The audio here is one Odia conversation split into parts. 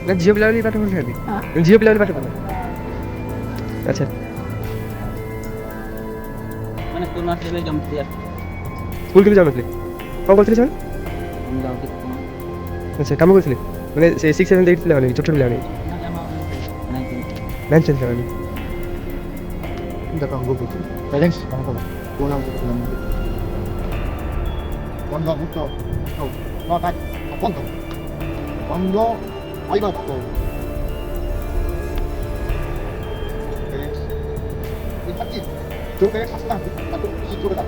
ना झील पिला पाठ पढ़ना झील पिला पाठ पढ़ना अच्छा मैंने स्कूल में से जम दिया स्कूल के जान नथले कौन करथले सर हम जाओ कि अच्छा काम करथले माने 6 7 8 पिला नहीं छोटे पिला नहीं नहीं 9 10 पिला नहीं देखो हमको पूछो पेरेंट्स कौन हमको 먼저부터 너다 번도 먼저 아이가 또 이 hat지 저게 사실은 또 이쪽에다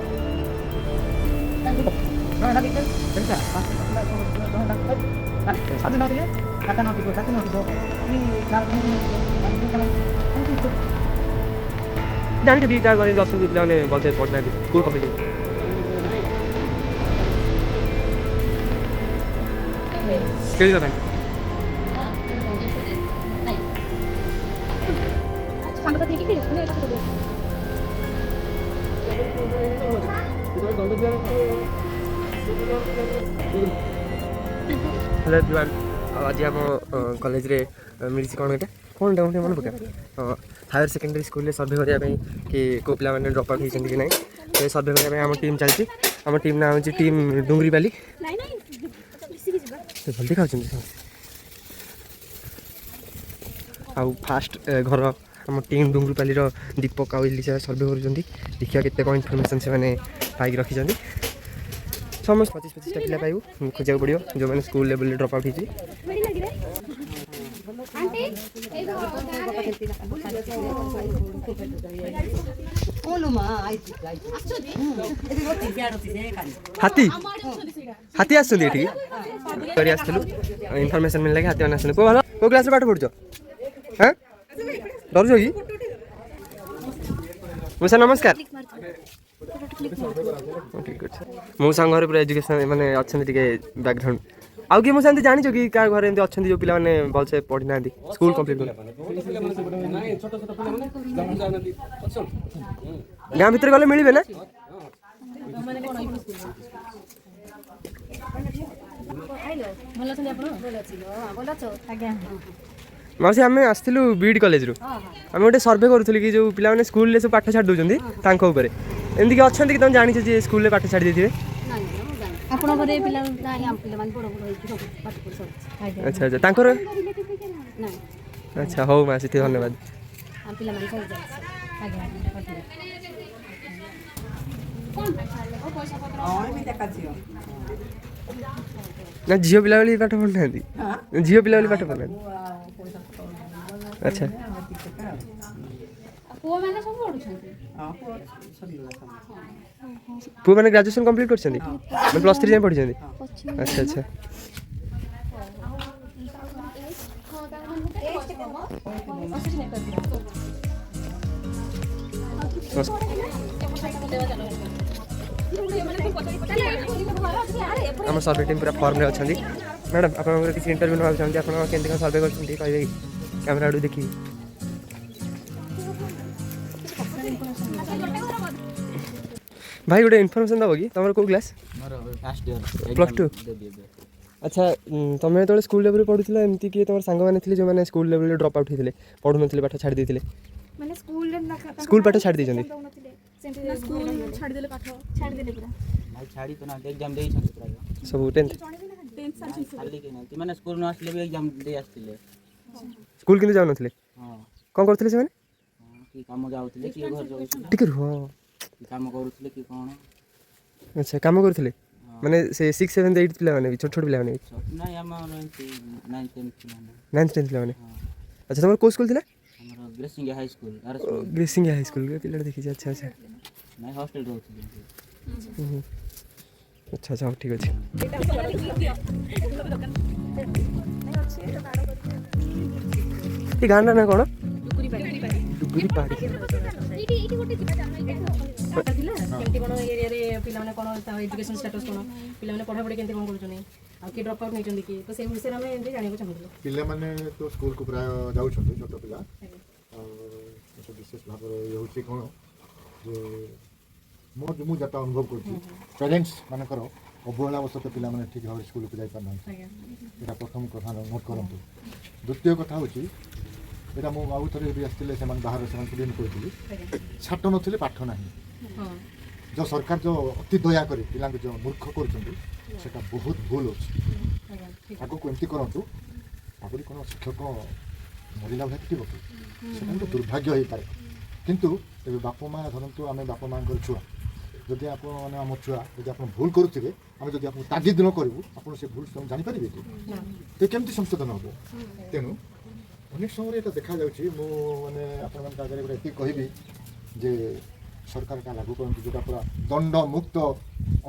나 나기들 괜찮아 사진 어디에 사진 어디고 사진 어디고 이 जाने के बीच वाले 10 पिला ने बोलते पढ़ना है स्कूल कंप्लीट केली जाता है हेलो एवरीवन आज आम कॉलेज रे मिली कौन एटा कौन डाउन मन पका हायर सेकेंडरी स्कूल रे सर्वे करने कि को पिला माने ड्रॉप आउट होइछन कि नहीं तो सर्वे करने आम टीम चलती आम टीम ना होची टीम डुंगरी बाली जल्दी खाऊ आउ फास्ट घर आम टीम डुंगरीपाली दीपक आउ इलिशा सर्वे कर देखिए केते कौन इनफॉरमेशन से मैंने पाई रखी समस्त 25-25 पिला पाइबू खोजा पड़ो जो मैंने स्कूल लेवल ड्रॉप आउट होती हाथी हाथी आसलु इनफॉरमेशन मिलला कि हाथी मैंने आसलु को भलो को क्लास रे पाठ पढुछ हां डरजो कि मुसा नमस्कार मौसा घर पूरा एजुकेशन माने अच्छा बैकग्राउंड आउ कि मुसा जानी कि क्या घर एमती अच्छा जो पिला माने भलसे पढ़ी ना स्कूल कंप्लीट गाँव भीतर गले मिलबे ना मासी आम आसलु बीड कॉलेज रु आम गोटे सर्वे करूँ कि जो पिला माने स्कूल ले सब पाठ छाड़ दौरान एमती कि अच्छा कि तुम जानी जे स्कूल पाठ छाड़ देते अच्छा अच्छा तांकर अच्छा हो मासी धन्यवाद ना झील पिला पाठ पढ़ना झील पिला पाठ पढ़ना अच्छा पुआ मैंने ग्रेजुएशन कंप्लीट कर प्लस 3 जाए पढ़ी अच्छा अच्छा आम सर्वे टीम पूरा फॉर्म अच्छा मैडम आप किसी इंटरव्यू ना चाहते आप सर्वे कर कहे कैमेरा आड़ू देखिए भाई गोटे इनफॉरमेशन दब कि तुम कौ क्लास प्लस 2 अच्छा तुम्हें जो स्कूल लेवल पढ़ुला एमती कि तुम सांग मैंने जो मैंने स्कूल लेवल ड्रॉप आउट होते पढ़ु ना पाठ छाड़ देते स्कूल पाठ छाड़ देते सब 10th माने स्कूल न आसले भी एग्जाम दे आस्थिले स्कूल किंतु जाउ नथले हां कोन करथले से माने की काम जाउथले की घर जाउ ठीक रुह की काम करूथले की कोन अच्छा काम करथले माने से 6 7 8 पिला माने छोट छोट पिला माने नहीं हम 9 10 पिला माने अच्छा तुम्हारा को स्कूल थिला हमर gracing high school gracing high school के पिला देखि अच्छा अच्छा नहीं हॉस्टल रहथले अच्छा अच्छा ठीक अच्छे ये गाना ना कौन डुगुरी पहाड़ी केमती कोन एरिया रे पिला माने कोन एजुकेशन स्टेटस कोन पिला माने पढ़ा पढ़ी केमती कोन करूछनी आ कि ड्रॉप आउट नै कि तो सेम विषय में एमती जानि को चाहू पिला माने तो स्कूल को प्राय जाउ छथि छोट पिला तो विशेष भाव ये होछि कोन जे ମୁଁ ଯେତେ ଅନୁଭବ କରୁଛି ପ୍ୟାରେଣ୍ଟସ୍ ମାନଙ୍କର ଅବହେଳାବଶତଃ ପିଲାମାନେ ଠିକ୍ ଭାବରେ ସ୍କୁଲକୁ ଯାଇପାରୁନାହାନ୍ତି। ଏଇଟା ପ୍ରଥମ କଥା ନୋଟ୍ କରନ୍ତୁ। ଦ୍ୱିତୀୟ କଥା ହେଉଛି ଏଇଟା ମୁଁ ଆଉ ଥରେ ବି ଆସିଥିଲେ ସେମାନେ ବାହାରେ ସେମାନଙ୍କୁ ବି ମୁଁ କହିଥିଲି ଛାଟ ନଥିଲେ ପାଠ ନାହିଁ। ଯେଉଁ ସରକାର ଯେଉଁ ଅତି ଦୟାକରି ପିଲାଙ୍କୁ ଯେଉଁ ମୂର୍ଖ କରୁଛନ୍ତି ସେଇଟା ବହୁତ ଭୁଲ ଅଛି। ଆଗକୁ ଏମିତି କରନ୍ତୁ ଆଗରୁ କ'ଣ ଶିକ୍ଷକ ମରିଲା ଭଳିଆ ଥିବ କି ସେଟା ଗୋଟେ ଦୁର୍ଭାଗ୍ୟ ହେଇପାରେ। କିନ୍ତୁ ଏବେ ବାପା ମା' ଧରନ୍ତୁ ଆମେ ବାପା ମାଆଙ୍କର ଛୁଆ ଯଦି ଆପଣମାନେ ଆମ ଛୁଆ ଯଦି ଆପଣ ଭୁଲ କରୁଥିବେ ଆମେ ଯଦି ଆପଣଙ୍କୁ ତାଗିଦ ନ କରିବୁ ଆପଣ ସେ ଭୁଲ ଜାଣିପାରିବେ କି ତ କେମିତି ସଂଶୋଧନ ହେବ? ତେଣୁ ଅନେକ ସମୟରେ ଏଇଟା ଦେଖାଯାଉଛି ମୁଁ ମାନେ ଆପଣମାନଙ୍କ ଆଗରେ ଗୋଟେ ଏତିକି କହିବି ଯେ ସରକାର ଏଟା ଲାଗୁ କରନ୍ତୁ ଯେଉଁଟା ପୁରା ଦଣ୍ଡମୁକ୍ତ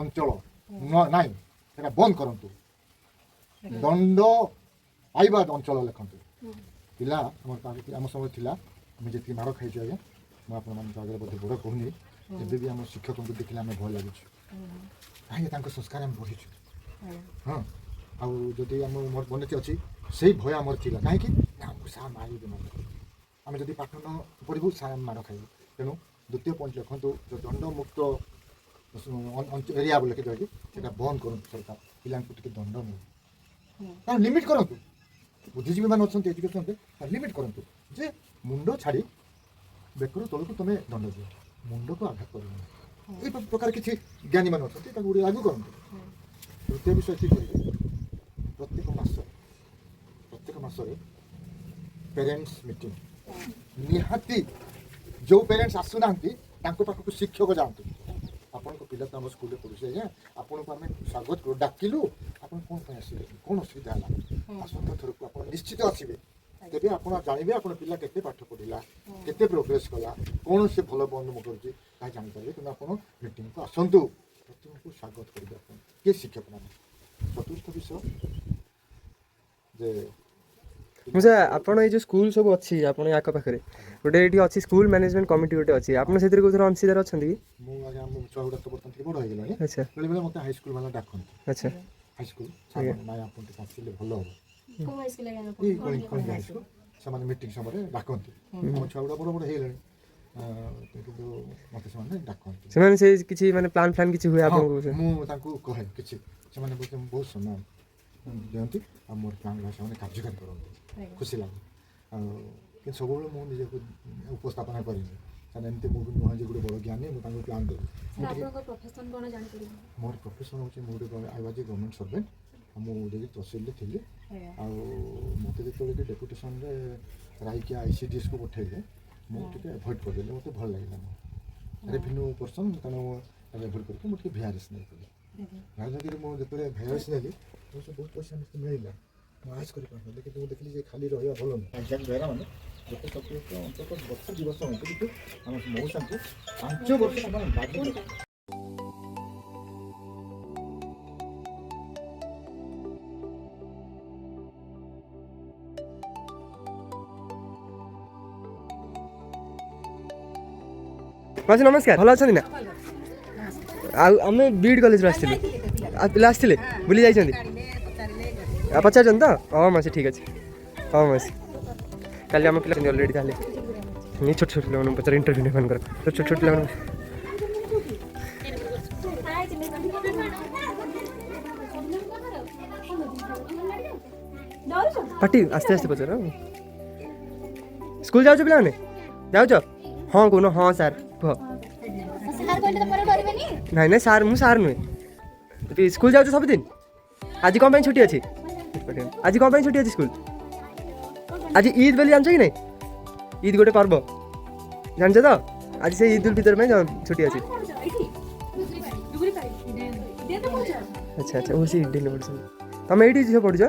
ଅଞ୍ଚଳ ନାହିଁ ସେଇଟା ବନ୍ଦ କରନ୍ତୁ। ଦଣ୍ଡ ପାଇବା ଅଞ୍ଚଳ ଲେଖନ୍ତୁ। ପିଲା ଆମ ସମୟରେ ଥିଲା ଆମେ ଯେତିକି ମାଡ଼ ଖାଇଛୁ ଆଜ୍ଞା ମୁଁ ଆପଣମାନଙ୍କ ଆଗରେ ବୋଧେ ବଡ଼ କହୁନି ଏବେ ବି ଆମ ଶିକ୍ଷକଙ୍କୁ ଦେଖିଲେ ଆମେ ଭୟ ଲାଗୁଛୁ କାହିଁକି ତାଙ୍କ ସଂସ୍କାର ଆମେ ବଢ଼ିଛୁ। ହଁ ଆଉ ଯଦି ଆମ ମୋର ମନେ ଅଛି ସେଇ ଭୟ ଆମର ଥିଲା କାହିଁକି ନା ଆମକୁ ସାର୍ ମାରିବେ ମାନେ ଆମେ ଯଦି ପାଠ ନ ପଢ଼ିବୁ ସାର୍ ଆମେ ମାଡ଼ ଖାଇବୁ। ତେଣୁ ଦ୍ୱିତୀୟ ପଏଣ୍ଟ ଲେଖନ୍ତୁ ଯେଉଁ ଦଣ୍ଡମୁକ୍ତ ଏରିଆ ବୋଲି କହିକି ସେଇଟା ବନ୍ଦ କରନ୍ତୁ ସରକାର ପିଲାଙ୍କୁ ଟିକେ ଦଣ୍ଡ ମିଳୁ ତାର ଲିମିଟ୍ କରନ୍ତୁ। ବୁଦ୍ଧିଜୀବୀ ମାନେ ଅଛନ୍ତି ଏଜୁକେସନରେ ତାର ଲିମିଟ୍ କରନ୍ତୁ ଯେ ମୁଣ୍ଡ ଛାଡ଼ି ବେକରୁ ତଳକୁ ତୁମେ ଦଣ୍ଡ ଦିଅ ମୁଣ୍ଡକୁ ଆଘାତ କରିବ ନାହିଁ। এই ପ୍ରକାର କିଛି ଜ୍ଞାନୀ ମାନେ ଅଛନ୍ତି ତାକୁ ଗୋଟେ ଲାଗୁ କରନ୍ତୁ। ତୃତୀୟ ବିଷୟ ଠିକ୍ କରିବେ ପ୍ରତ୍ୟେକ ମାସରେ ପ୍ୟାରେଣ୍ଟସ୍ ମିଟିଂ ନିହାତି ଯେଉଁ ପ୍ୟାରେଣ୍ଟସ୍ ଆସୁନାହାନ୍ତି ତାଙ୍କ ପାଖକୁ ଶିକ୍ଷକ ଯାଆନ୍ତୁ। ଆପଣଙ୍କ ପିଲା ତ ଆମ ସ୍କୁଲରେ ପଢ଼ୁଛି ଆଜ୍ଞା ଆପଣଙ୍କୁ ଆମେ ସ୍ୱାଗତ କରୁ ଡାକିଲୁ ଆପଣ କ'ଣ ପାଇଁ ଆସିଲେ କ'ଣ ଅସୁବିଧା ହେଲା ଆସନ୍ତା ଥରକୁ ଆପଣ ନିଶ୍ଚିତ ଆସିବେ। ତେବେ ଆପଣ ଜାଣିବେ ଆପଣ ପିଲା କେତେ ପାଠ ପଢ଼ିଲା କେତେ ପ୍ରୋଗ୍ରେସ୍ କଲା କ'ଣ ସେ ଭଲ ଅନୁଭବ କରୁଛି ତାହା ଜାଣିପାରିବେ। କିନ୍ତୁ ଆପଣ ମିଟିଂକୁ ଆସନ୍ତୁ ପ୍ରଥମକୁ ସ୍ୱାଗତ କରିବେ ଆପଣ କିଏ ଶିକ୍ଷକ ମାନେ। ଚତୁର୍ଥ ବିଷୟ ଯେ ମୁଁ ସାର୍ ଆପଣ ଏଇ ଯେଉଁ ସ୍କୁଲ ସବୁ ଅଛି ଆପଣ ଆଖ ପାଖରେ ଗୋଟେ ଏଇଠି ଅଛି ସ୍କୁଲ ମ୍ୟାନେଜମେଣ୍ଟ କମିଟି ଗୋଟେ ଅଛି ଆପଣ ସେଥିରେ କୋଉଥିରେ ଅଂଶୀଦାର ଅଛନ୍ତି କି? ମୁଁ ଆଜ୍ଞା ମୋ ଛୁଆ ଗୁଡ଼ା ତ ବର୍ତ୍ତମାନ ଟିକେ ବଡ଼ ହେଇଗଲାଣି। ଆଚ୍ଛା ବେଳେବେଳେ ମୋତେ ହାଇସ୍କୁଲ ମାନେ ଡାକନ୍ତି। ଆଚ୍ଛା ହାଇସ୍କୁଲ ନାଇଁ ଆପଣ ଟିକେ ଆସିଲେ ଭଲ ହେବ କୋଉ ହାଇସ୍କୁଲ ଆଜ୍ଞା? ଏଇ କଳିଙ୍ଗ ହାଇସ୍କୁଲ ସେମାନେ ମିଟିଂ ସମୟରେ ଡାକନ୍ତି। ଆମ ଛୁଆ ଗୁଡ଼ା ବଡ଼ ବଡ଼ ହେଇଗଲେଣି କିନ୍ତୁ ମୋତେ ସେମାନେ ଡାକନ୍ତି। ସେମାନେ ସେ କିଛି ମାନେ ପ୍ଲାନ୍ ଫ୍ଲାନ୍ କିଛି ହୁଏ ଆପଣଙ୍କୁ? ମୁଁ ତାଙ୍କୁ କହେ କିଛି ସେମାନେ ବହୁତ ସମ୍ମାନ ଦିଅନ୍ତି ଆଉ ମୋର ପ୍ଲାନ୍ ସେମାନେ କାର୍ଯ୍ୟକାରୀ କରନ୍ତି ଖୁସି ଲାଗେ। ଆଉ କିନ୍ତୁ ସବୁବେଳେ ମୁଁ ନିଜକୁ ଉପସ୍ଥାପନ କରିନି କାରଣ ଏମିତି ମୁଁ ବି ନୁହଁ ଯେ ଗୋଟେ ବଡ଼ ଜ୍ଞାନୀ ମୁଁ ତାଙ୍କୁ ପ୍ଲାନ୍ ଦେବି। ମୋର ପ୍ରଫେସନ୍ ହେଉଛି ମୁଁ ଗୋଟେ I was A government servant ଆଉ ମୁଁ ଗୋଟେ ତହସିଲରେ ଥିଲି। ଆଉ ମୋତେ ଯେତେବେଳେ ଡେପୁଟେସନରେ ରାଇକିଆ ICDSକୁ ପଠାଇଲେ ମୁଁ ଟିକେ ଆଭଏଡ଼ କରିଦେଲି ମୋତେ ଭଲ ଲାଗିଲାନି ରେଭିନ୍ୟୁ ପର୍ସନ୍ କାରଣ ମୁଁ ଆଭଏଡ଼ କରିକି ମୁଁ ଟିକେ VRS ନେଇଥିଲି। ରାଜନୀତିରେ ମୁଁ ଯେତେବେଳେ VRS ନେଲି ମୁଁ ସେ ବହୁତ ପଇସା ମୋତେ ମିଳିଲା ମୁଁ ଆଶ କରିପାରିନଥିଲି କିନ୍ତୁ ମୁଁ ଦେଖିଲି ଯେ ଖାଲି ରହିବା ଭଲ ନୁହେଁ। ଏକ୍ଜାମ୍ ରହିଲା ମାନେ ଗୋଟେ ସବଜେକ୍ଟ ଅନ୍ତତଃ ବର୍ଷ 2 ବର୍ଷ ହୁଅନ୍ତୁ କିନ୍ତୁ ଆମ ମଉସାଙ୍କୁ 5 ବର୍ଷ ସେମାନେ ବାଧ୍ୟ ମାଉସୀ ନମସ୍କାର ଭଲ ଅଛନ୍ତି ନା? ଆଉ ଆମେ ବିଇଡ଼ି କଲେଜରୁ ଆସିଥିଲୁ ପିଲା ଆସିଥିଲେ ବୁଲି ଯାଇଛନ୍ତି ପଚାରୁଛନ୍ତି ତ? ହଁ ମାଉସୀ ଠିକ୍ ଅଛି ହଁ ମାଉସୀ କାଲି ଆମ ପିଲା ଅଲରେଡ଼ି ତାହେଲେ ଛୋଟ ଛୋଟ ପିଲାମାନଙ୍କୁ ପଚାର ଇଣ୍ଟରଭ୍ୟୁ ନେମାନଙ୍କର ଛୋଟ ଛୋଟ ପିଲାମାନଙ୍କୁ ପାଟି ଆସ୍ତେ ଆସ୍ତେ ପଚାର। ସ୍କୁଲ ଯାଉଛ ପିଲାମାନେ ଯାଉଛ? ହଁ କହୁନ ହଁ ସାର୍ କୁହ। ନାଇଁ ନାଇଁ ସାର୍ ମୁଁ ସାର୍ ନୁହେଁ। ସ୍କୁଲ ଯାଉଛ ସବୁଦିନ? ଆଜି କ'ଣ ପାଇଁ ଛୁଟି ଅଛି? ଆଜି କ'ଣ ପାଇଁ ଛୁଟି ଅଛି ସ୍କୁଲ? ଆଜି ଇଦ୍ ବୋଲି ଜାଣିଛ କି ନାଇଁ? ଇଦ୍ ଗୋଟେ ପର୍ବ ଜାଣିଛ ତ? ଆଜି ସେ ଇଦ୍ ଉଲ୍ ଫିତର ପାଇଁ ଛୁଟି ଅଛି। ଆଚ୍ଛା ଆଚ୍ଛା ଓ ସେ ଇଡେନ୍ରେ ପଢ଼ୁଛନ୍ତି। ତମେ ଏଇଠି ଝିଅ ପଢ଼ୁଛ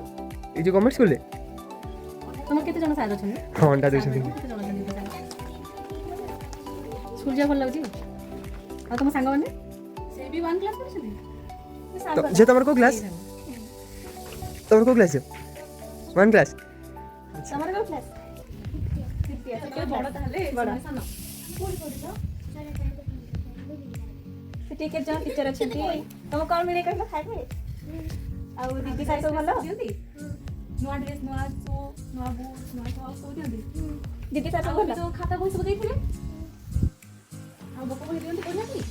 ଏଇ ଯେଉଁ ଗଭର୍ଣ୍ଣମେଣ୍ଟ ସ୍କୁଲରେ? ତମର କେତେ ଜଣ ସାର୍ ଅଛନ୍ତି? ହଁ ଅଣ୍ଡା ଦେଉଛନ୍ତି। ସ୍କୁଲ ଯିବା ଭଲ ଲାଗୁଛି? ଆଉ ତମ ସାଙ୍ଗମାନେ? ସେ ବି 1 କ୍ଲାସ୍ ପଢ଼ୁଛନ୍ତି? ଯେ ତମର କୋଉ କ୍ଲାସ୍? ତମର କୋଉ କ୍ଲାସ୍? 1 କ୍ଲାସ୍? ତମର କୋଉ କ୍ଲାସ୍? ତୃତୀୟ। ବଡ଼ ତାହେଲେ ବଡ଼ ସାନ। ସେଠି କେତେ ଜଣ ଟିଚର ଅଛନ୍ତି? ତମକୁ କ'ଣ ମିଳେ କହିଲ ଖାଇବେ? ଆଉ ଦିଦି ସାର୍ ସବୁ ଭଲ ଦିଅନ୍ତି? ନୂଆ ଡ୍ରେସ୍ ନୂଆ ସୁ ନୂଆ ବୁଟ୍ ନୂଆ ସକ୍ସ ସବୁ ଦିଅନ୍ତି? ଦିଦି ସାର୍ ସବୁ ଭଲ? ଖାତା ବହି ସବୁ ଦେଇଥିଲେ? ଆଉ ଗପ ବହି ଦିଅନ୍ତି ପଢ଼ିବା ପାଇଁ?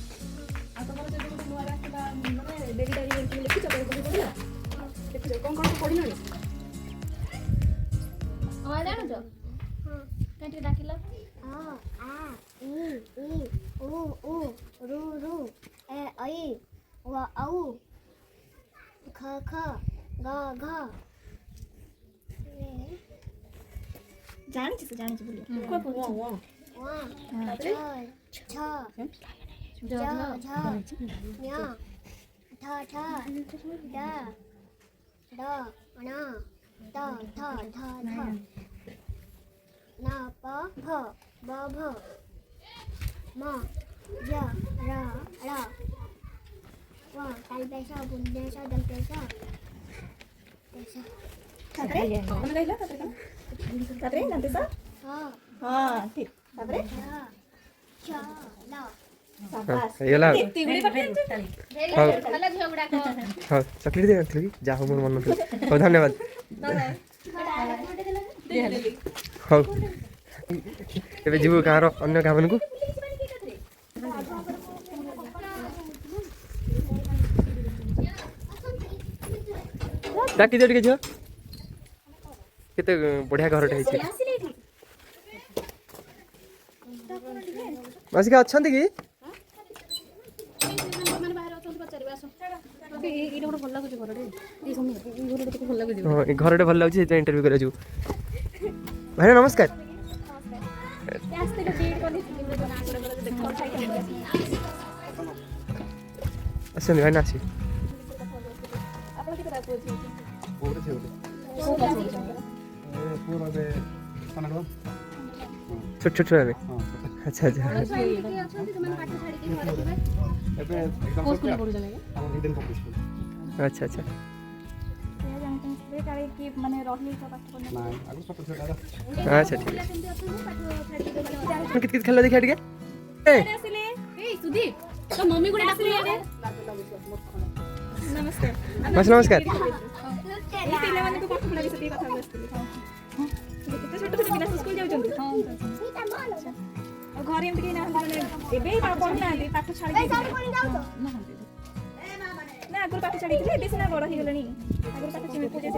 अच्छे से जाने बोलिए कोई पूछ तापरे नंते सा हां ठीक तापरे शाबाश ହେଇଗଲା ଆଉ। ତିଗୁଡି ପଠେଇ ହଉ ହଉ ଚକଲେଟ୍ ଦେଇନଥିଲି କି ଯାହା ହଉ ମୋର ମନ ନଥିଲା ହଉ ଧନ୍ୟବାଦ ହଉ ଏବେ ଯିବୁ ଗାଁର ଅନ୍ୟ ଗାଁମାନଙ୍କୁ ଡାକି ଦିଅ ଟିକେ ଝିଅ କେତେ ବଢ଼ିଆ ଘରଟେ ହେଇଛି ମାସିକା ଅଛନ୍ତି କି ହଁ ଏ ଘରଟେ ଭଲ ଲାଗୁଛି ସେଥିପାଇଁ ଇଣ୍ଟରଭ୍ୟୁ କରିବାକୁ ଯିବୁ ଭାଇନା ନମସ୍କାର ଆସନ୍ତୁ ଭାଇନା ଆସିବେ ଛୋଟ ଛୋଟ ଛୁଆ ଆଚ୍ଛା ଆଚ୍ଛା ଆଚ୍ଛା ଆଚ୍ଛା ଆଚ୍ଛା ଠିକ୍ ଅଛି କେତେ ଖେଳ ଦେଖିବା ଟିକେ नमस्कार ମାଉସୀ ନମସ୍କାର ପିଲାମାନଙ୍କୁ ପାଠ ପଢ଼ା ବିଷୟରେ ଟିକେ କଥା ବସିଥିଲି କେତେ ଛୋଟ ଛୋଟ ପିଲା ସ୍କୁଲ ଯାଉଛନ୍ତି ଆଉ ଘରେ ଏମିତି କେହି ନାହାନ୍ତି ମାନେ ଏବେ ପଢ଼ୁନାହାନ୍ତି ପାଠ ଛାଡ଼ି ନା ଆଗରୁ ପାଠ ଛାଡ଼ିଥିଲେ ଏବେ ସିନା ବଡ଼ ହେଇଗଲେଣି ଆଗରୁ ପାଠ ପୂଜା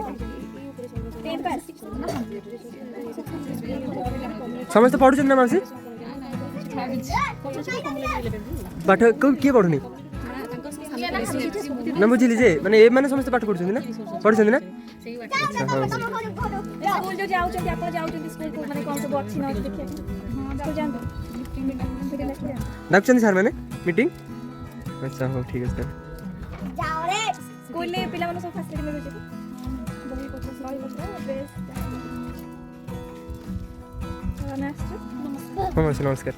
ସମସ୍ତେ ପଢୁଛନ୍ତି ନା ମାଉସୀ ପାଠ କିଏ ପଢୁନି ନା ବୁଝିଲି ଯେ ମାନେ ଏମାନେ ସମସ୍ତେ ପାଠ ପଢୁଛନ୍ତି ନା ପଢୁଛନ୍ତି ନା ଆଚ୍ଛା ହଉ ସ୍କୁଲ ଯୋଉ ଯାଉଛନ୍ତି ଆପଣ ଯାଉଛନ୍ତି ସ୍କୁଲକୁ ମାନେ କ'ଣ ସବୁ ଅଛି ନ ଅଛି ଦେଖିବାକୁ ହଁ ଯାଆନ୍ତୁ ଡାକୁଛନ୍ତି ସାର୍ ମାନେ ମିଟିଂ ଆଚ୍ଛା ହଉ ଠିକ୍ ଅଛି ତାହେଲେ ସ୍କୁଲରେ ପିଲାମାନଙ୍କୁ ସବୁ ଫାସିଲିଟି ମିଳୁଛି ବହି ପତ୍ର ବହି ପତ୍ର ଡ୍ରେସ୍ ହଁ ମାଉସୀ ନମସ୍କାର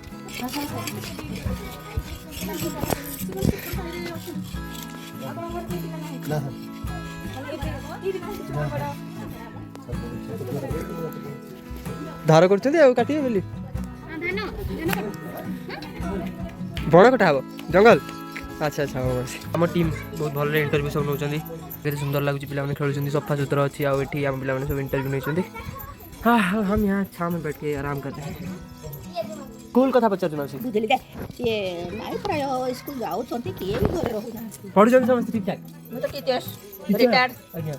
ଧାର କରୁଛନ୍ତି ଆଉ କାଟିବେ ବୋଲି ବଣ କଟା ହବ ଜଙ୍ଗଲ ଆଚ୍ଛା ଆଚ୍ଛା ହଉ ଆମ ଟିମ୍ ବହୁତ ଭଲରେ ଇଣ୍ଟରଭ୍ୟୁ ସବୁ ନେଉଛନ୍ତି କେତେ ସୁନ୍ଦର ଲାଗୁଛି ପିଲାମାନେ ଖେଳୁଛନ୍ତି ସଫା ସୁତରା ଅଛି ଆଉ ଏଠି ଆମ ପିଲାମାନେ ସବୁ ଇଣ୍ଟରଭ୍ୟୁ ନେଉଛନ୍ତି हाँ हाँ हम यहाँ छाँव में बैठ के आराम करते हैं स्कूल कथा पचार माउसी बुझिली का ये नाई प्राय स्कूल जाउछन्ति किए भी घरे रहउछन्ति पढुछन् समस्त ठीक ठाक म त टीचर्स रिटायर्ड आज्ञा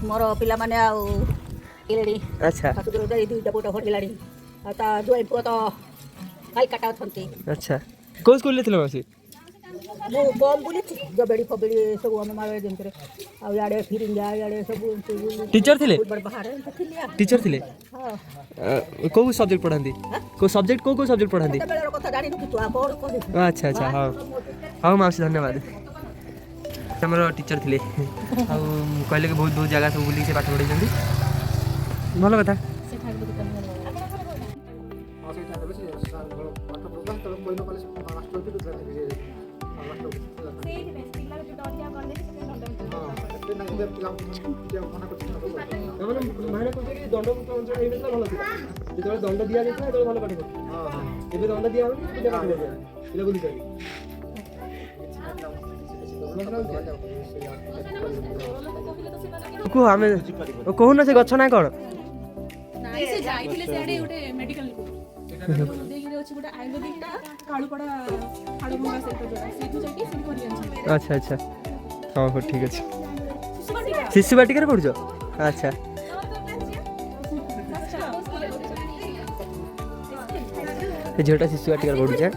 मोर पिला माने आउ इलेडी अच्छा फाटुरो दई दुईटा बोट हटिलाडी आ ता जोइ पुଅ त कलकत्ता अछन्ति अच्छा को स्कूल ले थिलो माउसी मो बम बुली जबेडी फबेडी सब हम मारे जेंतरे आ याडे फिरिंगा याडे सब टीचर थिले बड़ बाहर थिलिया टीचर थिले हां को सब्जेक्ट पढांती को सब्जेक्ट को सब्जेक्ट पढांती बेलर कथा जानि नु तू आ बड़ को अच्छा अच्छा हाँ हाँ माउसी धन्यवाद हमरो टीचर थिले आ कहले कि बहुत बहुत जगह सब बुली से पाठ पढाइछन्ती भलो कथा दंड दिया जाता है भल पाठ पढ़े दंड दिया आम कहून से गछ ना कौन अच्छा अच्छा हाँ हाँ ठीक अच्छे शिशु बाटिका पढ़ुच अच्छा झीटा शिशु बाटिका पढ़ुचे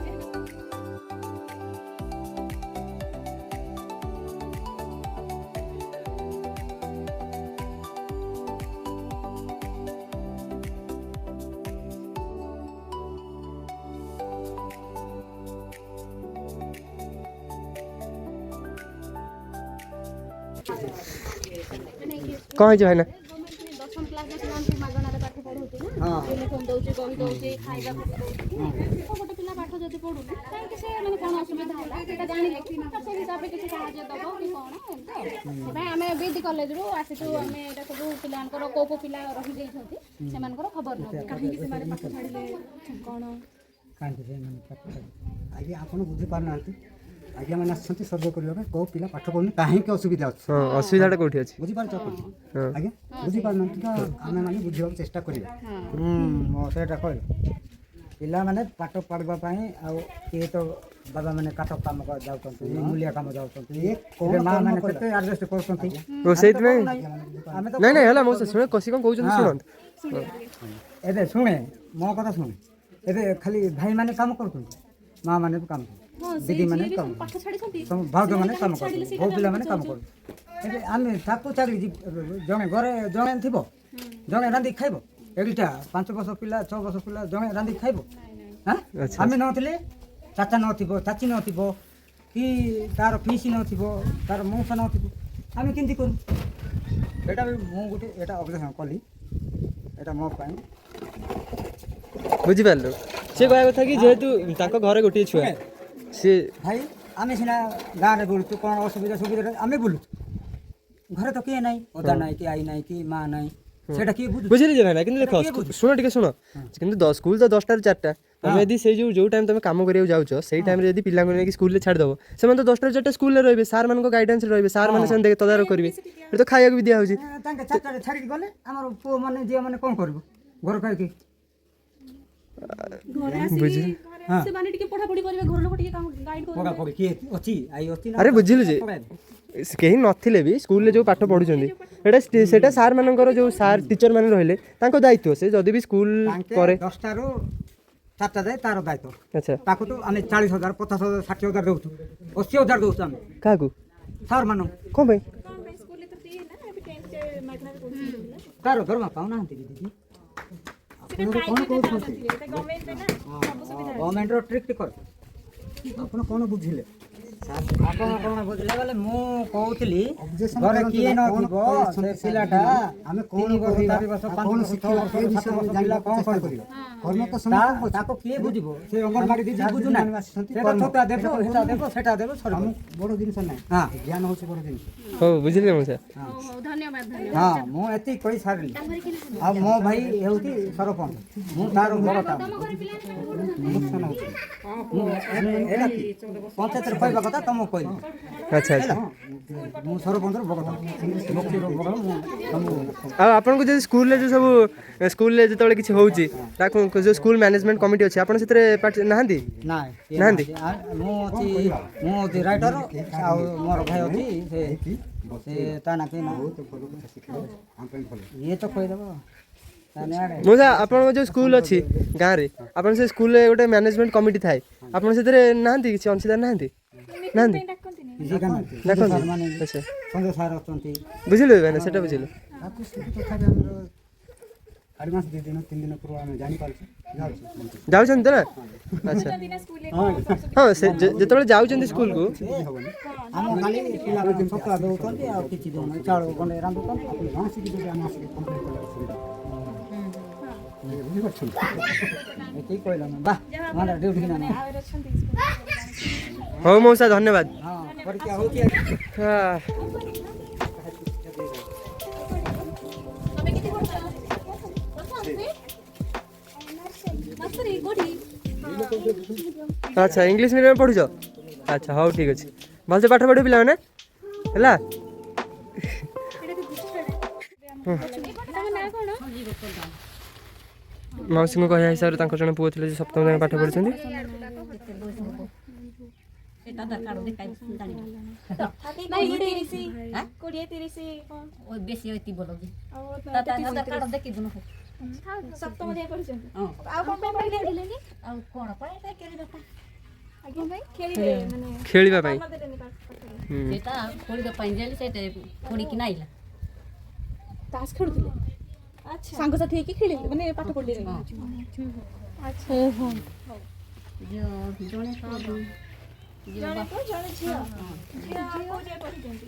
କ'ଣ ହେଇଛି ଭାଇନା? ଦଶମ କ୍ଲାସରେ ପିଲାମାନଙ୍କୁ ମାଗଣାରେ ପାଠ ପଢ଼ଉଛି ନା, ୟୁନିଫର୍ମ ଦଉଛି, ବହି ଦଉଛି, ଖାଇବାକୁ ଦଉଛି। ଗୋଟେ ପିଲା ପାଠ ଯଦି ପଢ଼ୁନି କାହିଁକି ସେ ମାନେ କ'ଣ ଅସୁବିଧା ହେଲା ସେଇଟା ଜାଣିଲେ ସେ ହିସାବରେ କିଛି ସାହାଯ୍ୟ ଦେବ କି କ'ଣ ଏମିତି ଆଉ। ସେଥିପାଇଁ ଆମେ ବିଡି କଲେଜରୁ ଆସିଛୁ। ଆମେ ଏଇଟା ସବୁ ପିଲାଙ୍କର କୋଉ ପିଲା ରହିଯାଇଛନ୍ତି ସେମାନଙ୍କର ଖବର ନେବୁ। କାହିଁକି ସେମାନେ ପାଠ ଛାଡ଼ିଲେ କ'ଣ କାହିଁକି ସେମାନେ ପାଠ ଛାଡ଼ିଲେ? ଆଜ୍ଞା ଆପଣ ବୁଝିପାରୁନାହାନ୍ତି। ଆଜ୍ଞା ମାନେ ଆସିଛନ୍ତି ସର୍ଭେ କରିବା ପାଇଁ କେଉଁ ପିଲା ପାଠ ପଢ଼ୁନି କାହିଁକି ଅସୁବିଧା ଅଛି। ହଁ ଅସୁବିଧାଟା କେଉଁଠି ଅଛି? ବୁଝିପାରୁଛ ଆଜ୍ଞା ବୁଝିପାରୁନାହାନ୍ତି ତ ଆମେମାନେ ବୁଝିବାକୁ ଚେଷ୍ଟା କରିବା। ସେଇଟା କହିଲେ ପିଲାମାନେ ପାଠ ପଢ଼ିବା ପାଇଁ ଆଉ କିଏ ତ ବାବା ମାନେ କାଠ କାମ ଯାଉଛନ୍ତି, ମୂଲିଆ କାମ ଯାଉଛନ୍ତି, ମା ମାନେ କେତେ ଆଡ଼ଜଷ୍ଟ କରୁଛନ୍ତି। ଓ ସେଇଥିପାଇଁ ଆମେ ତ ନାଇଁ ନାଇଁ ହେଲା ମୋ ଶୁଣେ କଷି କ'ଣ କହୁଛନ୍ତି ଶୁଣନ୍ତୁ। ଏବେ ଶୁଣେ ମୋ କଥା ଶୁଣେ। ଏବେ ଖାଲି ଭାଇମାନେ କାମ କରୁଛନ୍ତି, ମା ମାନେ ବି କାମ କରୁଛନ୍ତି, ଦିଦି ମାନେ କାମ କରୁଛନ୍ତି, ଭାଉଜ ମାନେ କାମ କରୁଛନ୍ତି, ବୋଉ ପିଲାମାନେ କାମ କରୁଛନ୍ତି। ଏବେ ଆମେ ତାକୁ ଛାଡ଼ି ଜଣେ ଘରେ ଜଣେ ଥିବ, ଜଣେ ରାନ୍ଧିକି ଖାଇବ। ଏଇଟା 5 ବର୍ଷ ପିଲା 6 ବର୍ଷ ପିଲା ଜଣେ ରାନ୍ଧିକି ଖାଇବ। ଆମେ ନଥିଲେ ଚାଚା ନଥିବ, ଚାଚୀ ନଥିବ, କି ତାର ପିଇସି ନଥିବ, ତାର ମଉସା ନଥିବ, ଆମେ କେମିତି କରୁ? ଏଇଟା ବି ମୁଁ ଗୋଟେ ଏଇଟା ଅବଜେକ୍ସନ କଲି, ଏଇଟା ମୋ ପାଇଁ। ବୁଝିପାରିଲୁ? ସେ କହିବା କଥା କି ଯେହେତୁ ତାଙ୍କ ଘରେ ଗୋଟିଏ ଛୁଆ ସିଏ ଭାଇ ଆମେ ସିନା ଗାଁରେ ବୁଲୁଛୁ, କ'ଣ ଅସୁବିଧା ସୁବିଧାରେ ଆମେ ବୁଲୁଛୁ, ଘରେ ତ କିଏ ନାହିଁ, ଅଜା ନାହିଁ କି ଆଈ ନାହିଁ କି ମା ନାହିଁ, ସେଇଟା କିଏ ବୁଝୁଛି? ବୁଝିଲି ଯେ ଭାଇନା, କିନ୍ତୁ ଦେଖ ଶୁଣ ଟିକେ ଶୁଣ, କିନ୍ତୁ ସ୍କୁଲ ତ 10ଟାରୁ 4ଟା, ତମେ ଯଦି ସେଇ ଯୋଉ ଟାଇମ୍ ତମେ କାମ କରିବାକୁ ଯାଉଛ ସେଇ ଟାଇମ୍ରେ ଯଦି ପିଲାଙ୍କୁ ନେଇକି ସ୍କୁଲରେ ଛାଡ଼ିଦେବ, ସେମାନେ ତ 10ଟାରୁ 4ଟା ସ୍କୁଲରେ ରହିବେ, ସାର୍ ମାନଙ୍କ ଗାଇଡାନ୍ସରେ ରହିବେ, ସାର୍ ମାନେ ସେମାନେ ତଦାରଖ କରିବେ, ଏଠି ତ ଖାଇବାକୁ ବି ଦିଆହେଉଛି। ତାଙ୍କେ 4ଟାରେ ଛାଡ଼ିକି ଗଲେ ଆମର ପୁଅ ମାନେ ଝିଅ ମାନେ କ'ଣ କରିବ? ଘର ଖାଇକି ସେମାନେ ଟିକେ ପଢ଼ାପଢ଼ି କରିବେ, ଘର ଲୋକ ଟିକେ ଗାଇଡ୍ କରିବେ। ପଢ଼ାପଢ଼ି କିଏ ଅଛି? ଆଈ ଅଛି ନା? ଆରେ ବୁଝିଲୁ ଯେ କେହି ନଥିଲେ ବି ସ୍କୁଲରେ ଯୋଉ ପାଠ ପଢୁଛନ୍ତି ସେଟା ସାର୍ ମାନଙ୍କର ଯୋଉ ସାର୍ ଟିଚର ମାନେ ରହିଲେ ତାଙ୍କ ଦାୟିତ୍ୱ। ସେ ଯଦି ବି ସ୍କୁଲ ପରେ 10ଟାରୁ 4ଟା ଯାଏ ତାର ଦାୟିତ୍ୱ। ଆଚ୍ଛା ତାକୁ ତ ଆମେ 40,000 50,000 60,000 ଦେଉଛୁ, 80,000 ଦେଉଛୁ ଆମେ କାହାକୁ ସାର୍ ମାନଙ୍କୁ। କ'ଣ ପାଇଁ? ତାର ଦରମା ପାଉନାହାନ୍ତି କି ଦିଦି? କ'ଣ କହୁଛନ୍ତି? ଗଭର୍ଣ୍ଣମେଣ୍ଟର ଟ୍ରିକ୍ କର। ଆପଣ କ'ଣ ବୁଝିଲେ? ଆପଣ କ'ଣ ବୁଝିଲେ ବୋଲେ ମୁଁ କହୁଥିଲି ଘରେ କିଏ ନଥିବ ସେ ପିଲାଟା ଆମେ 3 ବର୍ଷ 4 ବର୍ଷ 5 ବର୍ଷ 6 ବର୍ଷ 7 ବର୍ଷ ପିଲା କ'ଣ କରିବ? ତାକୁ କିଏ ବୁଝିବ? ସେ ଅଙ୍ଗନବାଡ଼ି ଦିଦି ବୁଝୁନାହିଁ। ଛତୁଆ ଦେବ, ସେଟା ଦେବ, ସେଟା ଦେବ, ବଡ଼ ଜିନିଷ ନାହିଁ। ହଁ ଜ୍ଞାନ ହେଉଛି ବଡ଼ ଜିନିଷ। ହଉ ବୁଝିଲେ ମୁଁ ସାର୍। ଧନ୍ୟବାଦ। ହଁ ମୁଁ ଏତିକି କହି ସାରିଲି। ଆଉ ମୋ ଭାଇ ହେଉଛି ସରପଞ୍ଚ, ମୁଁ ତାର ବଡ଼ କାମ ପଞ୍ଚାୟତରେ କହିବା କଥା ତମକୁ କହିଲି। ଆଚ୍ଛା ଆଚ୍ଛା। ମୁଁ ସରପଞ୍ଚର ବଡ଼ କାମ ଆଉ ଆପଣଙ୍କୁ ଯଦି ସ୍କୁଲରେ ଯେଉଁ ସବୁ ସ୍କୁଲରେ ଯେତେବେଳେ କିଛି ହେଉଛି ତାକୁ ଯେଉଁ ସ୍କୁଲ ମ୍ୟାନେଜମେଣ୍ଟ କମିଟି ଅଛି ଆପଣ ସେଥିରେ ନାହାନ୍ତି? ନାହାନ୍ତି? ମୁଁ ଅଛି ରାଇଟର, ଆଉ ମୋର ଭାଇ ଅଛି ସେ ତା ନା କି ଇଏ ତ କହିଦେବ। ମୁଁ ସାର୍ ଆପଣଙ୍କ ଯେଉଁ ସ୍କୁଲ ଅଛି ଗାଁରେ, ଆପଣ ସେ ସ୍କୁଲରେ ଗୋଟେ ମ୍ୟାନେଜମେଣ୍ଟ କମିଟି ଥାଏ, ଆପଣ ସେଥିରେ ନାହାନ୍ତି? କିଛି ଅଂଶୀଦାର ନାହାନ୍ତି? ନାହାନ୍ତି? ଆଚ୍ଛା ସଞ୍ଜୟ ସାର୍ ଅଛନ୍ତି। ବୁଝିଲୁ ଭାଇନା, ସେଟା ବୁଝିଲୁ। ଆଡ଼ଭାନ୍ସ 2 ଦିନ 3 ଦିନ ପୂର୍ବ ଆମେ ଜାଣିପାରୁଛୁ ଯାଉଛନ୍ତି ତ ନା? ଆଚ୍ଛା ହଁ ସେ ଯେତେବେଳେ ଯାଉଛନ୍ତି ସ୍କୁଲକୁ ଆମ ଖାଲି ପିଲାମାନେ ଛତୁଆ ଦେଉଛନ୍ତି ଆଉ କିଛି ଦେଉନାହିଁ, ଚାଉଳ ଗଣ୍ଡେ ରାନ୍ଧୁଛନ୍ତି। ଆପଣ ଆସିକି ଯଦି ଆମେ ଆସିକି କମ୍ପ୍ଲେନ୍ କଲେ ଅସୁବିଧା ବୁଝିପାରୁଛନ୍ତି? ଏତିକି କହିଲା ବା ମାନେ ଡ୍ୟୁଟି କିନା ନାହିଁ। ହଉ ମଉସା ଧନ୍ୟବାଦ। ହଁ ପରୀକ୍ଷା ହେଉଛି। ଆଚ୍ଛା ଇଂଲିଶ ମିଡ଼ିୟମ୍ ପଢ଼ୁଛ? ଆଚ୍ଛା ହଉ ଠିକ୍ ଅଛି, ଭଲସେ ପାଠ ପଢ଼ିବ ପିଲାମାନେ ହେଲା। ମାଉସୀଙ୍କ କହିବା ହିସାବରେ ତାଙ୍କର ଜଣେ ପୁଅ ଥିଲେ ଯେ 7ମ ଯାଏଁ ପାଠ ପଢ଼ିଛନ୍ତି। ଖେଳିବା ପାଇଁ ତାସ୍ ଖେଳୁଥିଲେ, ସାଙ୍ଗସାଥି ହେଇକି ଖେଳିଲେ, ମାନେ ପାଠ ପଢିଲେ। ଜଣେ ପୁଅ ଜଣେ ଝିଅ ଝିଅ କୋଉ ଯାଏ ପଢିଛନ୍ତି?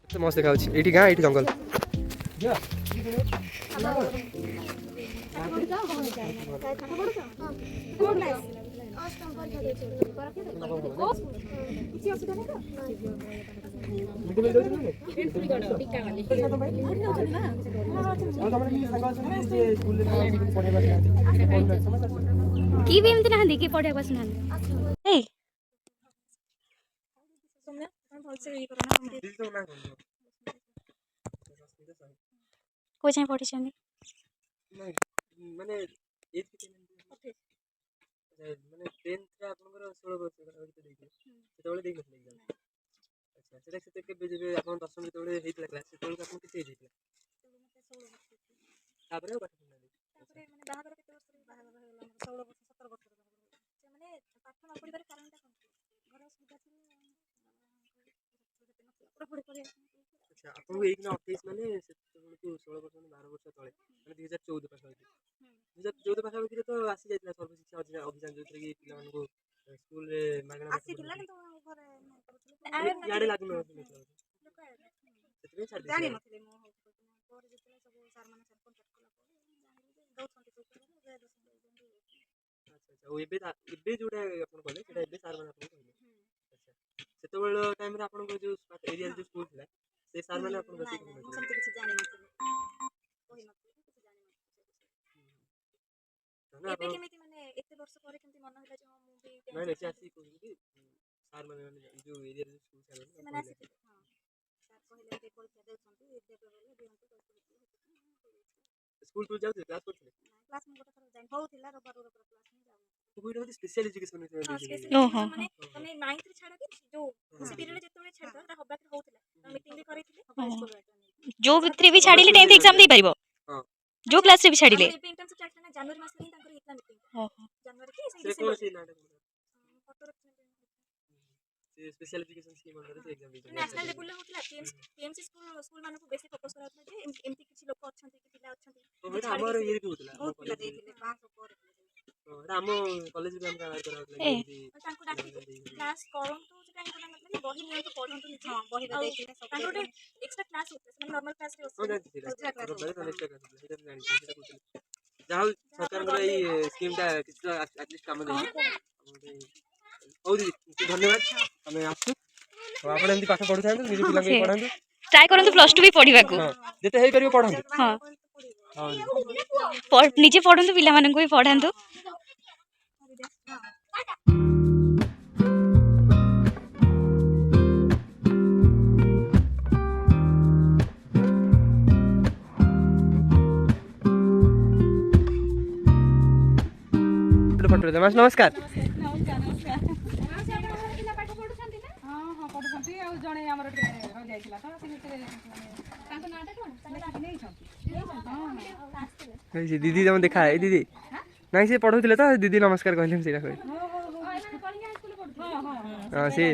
ଏତେ ମସ୍ତ ଦେଖାଯାଉଛି। ଏଇଠି ଗାଁ ଏଇଠି ଜଙ୍ଗଲ। କି ବି ଏମିତି ନାହାନ୍ତି କି ପଢିବାକୁ ଆସୁନାହାନ୍ତି? ଏଇ କୋଉ ଯାଏଁ ପଢିଛନ୍ତି? ମାନେ ମାନେ 10th ଆପଣଙ୍କର 16 ବର୍ଷ ଦେଇଥିଲେ ସେତେବେଳେ ଦେଇନଥିଲେ ଏକ୍ଜାମ୍? ଆଚ୍ଛା ସେଟା ସେତେ କେବେ ଯେବେ ଆପଣ ଦଶମ ଯେତେବେଳେ ହେଇଥିଲା କ୍ଲାସ୍ ସେତେବେଳକୁ ଆପଣ କେତେ ଏଜ୍ ହେଇଥିଲା? ତାପରେ ଆଉ ପାଠ ପଢ଼ିନାହାନ୍ତି? ତାପରେ ମାନେ ବାହାଘର କେତେ ବର୍ଷରେ ବାହାଘର ହେଇଗଲା ଆମର 16 ବର୍ଷ 17 ବର୍ଷରେ ସେମାନେ ପାଠ ନ ପଢିବାର କାରଣଟା କ'ଣ? ଘର ଅସୁବିଧା ଥିଲା ପଢାପଢି କରିବା। ଆଚ୍ଛା ଆପଣଙ୍କୁ ଏଇକିନା 28 ମାନେ ସେତେବେଳକୁ 16 ବର୍ଷ ମାନେ 12 ବର୍ଷ ତଳେ ମାନେ 2014 ପାଖାପାଖି 2014 ପାଖାପାଖିରେ ତ ଆସିଯାଇଥିଲା ସର୍ବଶିକ୍ଷା ଅଭିଯାନ ଯେଉଁଥିରେ କି ପିଲାମାନଙ୍କୁ ସ୍କୁଲରେ ମାଗଣା ଆସିଥିଲା କିନ୍ତୁ ଘରେ ଇଆଡ଼େ ଲାଗୁନଥିଲା ସେଥିପାଇଁ ଛାଡ଼ି ଜାଣିନଥିଲି ମୁଁ ପରେ ଯେତେବେଳେ ସବୁ ସାର୍ମାନେ କଣ୍ଟାକ୍ଟ କଲା ପରେ ଦଉଛନ୍ତି ଆଚ୍ଛା ଆଉ ଏବେ ଯେଉଁଟା ଆପଣ କହିଲେ ସେଇଟା ଏବେ ସାର୍ମାନେ ଆପଣଙ୍କୁ କହିଲେ? ଆଚ୍ଛା ସେତେବେଳେ ଟାଇମ୍ରେ ଆପଣଙ୍କ ଯେଉଁ ଏରିଆରେ ଯେଉଁ ସ୍କୁଲ ଥିଲା ସେ ସାର୍ମାନେ ଆପଣଙ୍କୁ ବେଶୀ ସେମିତି କିଛି ଜାଣିନଥିଲି ଏବେ କେମିତି ମାନେ ଏତେ ବର୍ଷ ପରେ କେମିତି ମନ ହେଲା ଯେ ମୁଁ ବି ନାଇଁ ସେ ଆସିକି କହୁଛନ୍ତି କି ସାର୍ମାନେ ଯେଉଁ ଏରିଆରେ ଯେଉଁ ସ୍କୁଲ ସାର୍ମାନେ ସେମାନେ ଆସିଥିଲେ। ହଁ ସାର୍ କହିଲେ ଯେ ପରୀକ୍ଷା ଦେଉଛନ୍ତି ଦେବେ ବୋଲି ଦିଅନ୍ତୁ ସ୍କୁଲ ଯାଉଥିଲେ କ୍ଲାସ୍ କରୁଥିଲେ? କ୍ଲାସ୍ ମୁଁ ଗୋଟେ ଥର ଯାଇ ହଉଥିଲା ରବିବାର କ୍ଲାସ୍ ମୁଁ ଯାଉନି। ସ୍ପେଶାଲ ଏଜୁକେସନ ମାନେ ତମେ 9th ଛାଡ଼ କି ଯୋଉ ପିରିୟଡ଼ ଯେତେବେଳେ ଛାଡ଼ିବ ସେଟା ହବାକୁ ହଉଥିଲା ମିଟିଂ ବି କରିଥିଲେ ଯୋଉ ଭିତରେ ବି ଛାଡ଼ିଲେ 10th ଏକ୍ଜାମ ଦେଇ ପାରିବ ଯୋଉ କ୍ଲାସ୍ ରେ ବି ଛାଡ଼ିଲେ। ଏବେ ଇଣ୍ଟର୍ନशिପ୍ ଚାଲିଥିଲା ନା ଜାନୁଆରୀ ମାସରେ ହିଁ ତାଙ୍କର ହେଇଥିଲା ମିଟିଂ। ଜାନୁଆରୀ କି ସେଇ ସେ ଡିସେମ୍ବର କୋର୍ସ ନା ସ୍ପେଶାଲ ଏଜୁକେସନ ସ୍କିମ୍ ଅଣ୍ଡରରେ ସେ ଏକ୍ଜାମ ଦେଇଛନ୍ତି। ନ୍ୟାସନାଲ ଲେଭେଲରେ ହଉଥିଲା ପିଏମସି ସ୍କୁଲ ମାନଙ୍କୁ ବେଶୀ ଫୋକସ୍ କରାଯାଉଥିଲା ଯେ ଏମିତି କିଛି ଲୋକ ଅଛନ୍ତି କି ପିଲା ଅଛନ୍ତି ଆମର ଇଏରେ ବି ହଉଥିଲା ବହୁତ ପିଲା ଦେଇଥିଲେ 500 ପରେ ଆମ କଲେଜରେ ବି ଆମକୁ ଆୱାର କରାଉଥିଲା ତାଙ୍କୁ ଡାକିକି କ୍ଲାସ୍ କରନ୍ତୁ ସେଟା ଏମିତି ନଥିଲା ବହି ନିଅନ୍ତୁ ପଢ଼ନ୍ତୁ ନିଜେ ବହି ଦେଇଥିଲେ ତାଙ୍କର ଗୋଟେ ଏକ୍ସଟ୍ରା କ୍ଲାସ୍ ହଉଥିଲା ସେମାନେ ନର୍ମାଲ କ୍ଲାସ୍ରେ ଯାହା ହଉ ସରକାରଙ୍କର ଏଇ ସ୍କିମ୍ଟା କିଛି ତ ଆଟଲିଷ୍ଟ କାମ ଦେଇଛି। ହଉ ଦିଦି ଧନ୍ୟବାଦ ଆମେ ଆସୁଛୁ ଆପଣ ଏମିତି ପାଠ ପଢ଼ୁଥାନ୍ତୁ ନିଜ ପିଲାଙ୍କୁ ବି ପଢ଼ାନ୍ତୁ ଟ୍ରାଏ କରନ୍ତୁ +2 ବି ପଢିବାକୁ। ଯେତେ ହେଇପାରିବ ପଢ଼ାନ୍ତୁ। ହଁ ନିଜେ ପଢନ୍ତୁ ପିଲାମାନଙ୍କୁ ବି ପଢାନ୍ତୁ। ନମସ୍କାର। ଦିଦି ତମ ଦେଖା ଏ ଦିଦି ନାଇଁ ସେ ପଢଉଥିଲେ ତ ଦିଦି ନମସ୍କାର କହିଲେ ମୁଁ ସେଇଟା କହିଲି। ହଁ ସେ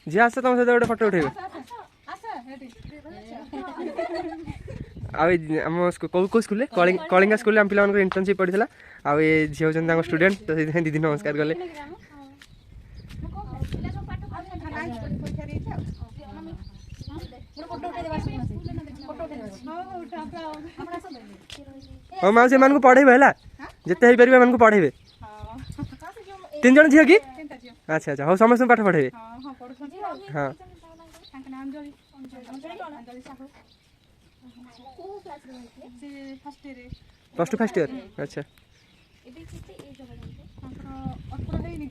ଝିଅ ଆସ ତମ ସହିତ ଗୋଟେ ଫଟୋ ଉଠେଇବେ। ଆଉ ଆମ କେଉଁ ସ୍କୁଲରେ କଳିଙ୍ଗା ସ୍କୁଲରେ ଆମ ପିଲାମାନଙ୍କର ଇଣ୍ଟର୍ନସିପ୍ ପଡ଼ିଥିଲା ଆଉ ଏ ଝିଅ ହେଉଛନ୍ତି ତାଙ୍କ ଷ୍ଟୁଡେଣ୍ଟ ତ ସେଇଥିପାଇଁ ଦିଦି ନମସ୍କାର କଲେ। ହଉ ମାଉ ସେମାନଙ୍କୁ ପଢ଼େଇବେ ହେଲା ଯେତେ ହେଇପାରିବ ଏମାନଙ୍କୁ ପଢ଼େଇବେ। 3 ଜଣ ଝିଅ କି? ଆଚ୍ଛା ଆଚ୍ଛା ହଉ ସମସ୍ତଙ୍କୁ ପାଠ ପଢ଼େଇବେ। ହଁ +2 ଫାର୍ଷ୍ଟ ଇୟର। ଆଚ୍ଛା ହେଇନି